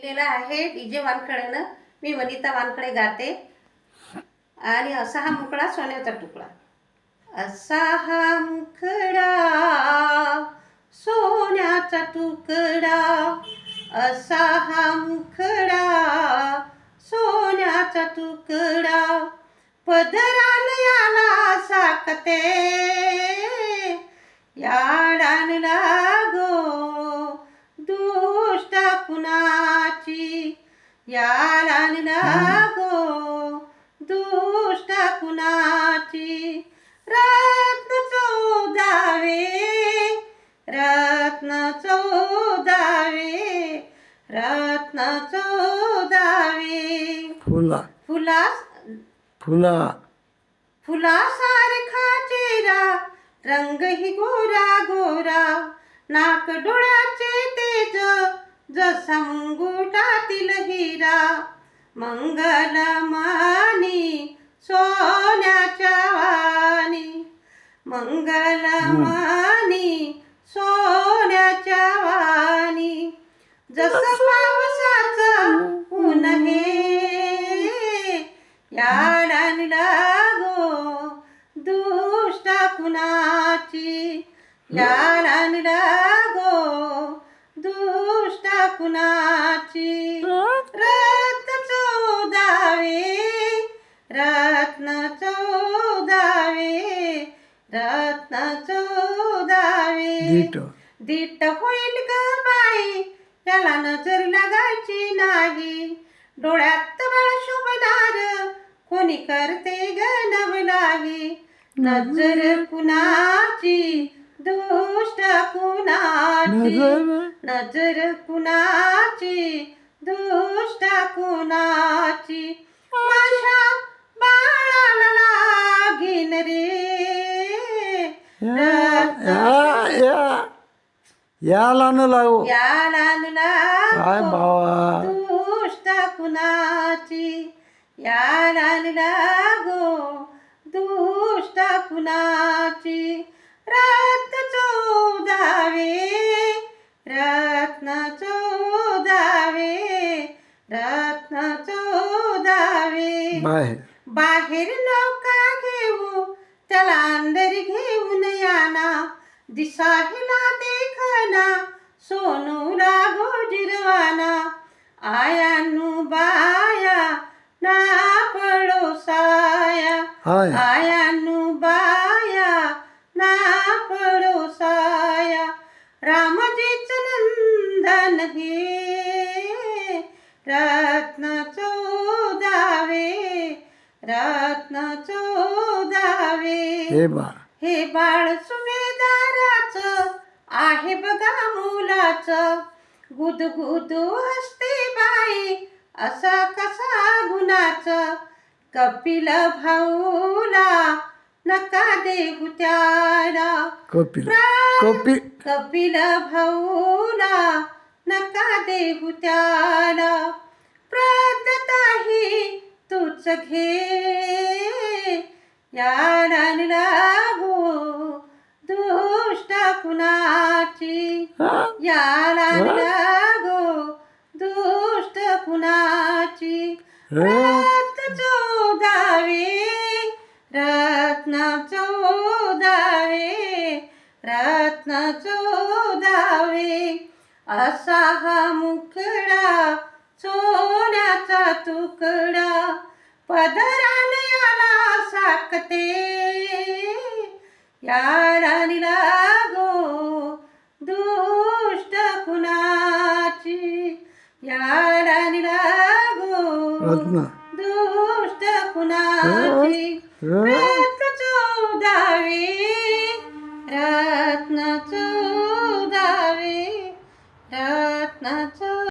लिहिलेला आहे डीजे वानखडेनं. मी वनिता वानखडे गाते. आणि असा हा मुखडा सोन्याचा तुकडा. असा हा मुखडा सोन्याचा तुकडा, असा हा मुखडा सोन्याचा तुकडा, पदरान याला साकते याडान लागो दुष्ट कुणाची, याडान लागो दुष्ट कुणाची. रत्न चौदावे, रत्न चौदावे, रत्न चौदावे. फुला फुला फुला फुलासारखा चेहरा, रंग ही गोरा गोरा, नाक डोळ्याचे तेज जसा मुंगुटातील हिरा, मंगलमानी सोन्याच्या वाणी, मंगलमानी सोन्याच्या वाणी. जसं पावसाचं ऊन हे याडान लागो दुष्ट कुणाची, याडान लागो दुष्ट कुणाची. रत्न चौदावे, रत्न चौदावे, रत्न चौदावे. दीट होईल ग बाई त्याला नजर लागायची नाही, डोळ्यात बाळ शोभणार कोणी करते ग नवलाही. नजर कुणाची दुष्ट कुणाची, नजर कुणाची दुष्ट कुणाची. माझ्या बाळाला लागीन रे, याला न लागो, याला काय बाबा दुष्ट कुणाची, याला लागो दुष्ट कुणाची. रत्न चौदावे, रत्न चौदावे, रत्न चौदावे. बाहेर नौका घेऊ त्याला अंदर घेऊन याना, दिसाहिला देखना सोनूला गोजिरवाना. आयानु बाया ना पडोसाया, आयानु बाया ना पडोसाया. रामजीच नंदन हे रत्न चौदावे, रत्न चौदावे. हे बाळ सुभेदाराचं आहे बघा मुलाचं, गुदगुदू हसते बाई असा कसा गुणाचं. कपिल भाऊला नका देऊ त्याला, कपिल भाऊला नका देऊ त्याला. प्रदताही तूच घे याडान लागो दुष्ट कुणाची, याडान लागो दुष्ट कुणाची. रत्न चौदावे, रत्न चौदावे, रत्न चौदावे. असा हा मुखडा सोन्याचा तुकडा, पदरान याला साकते याडान लागो दुष्ट कुणाची, याडान लागो दुष्ट कुणाची.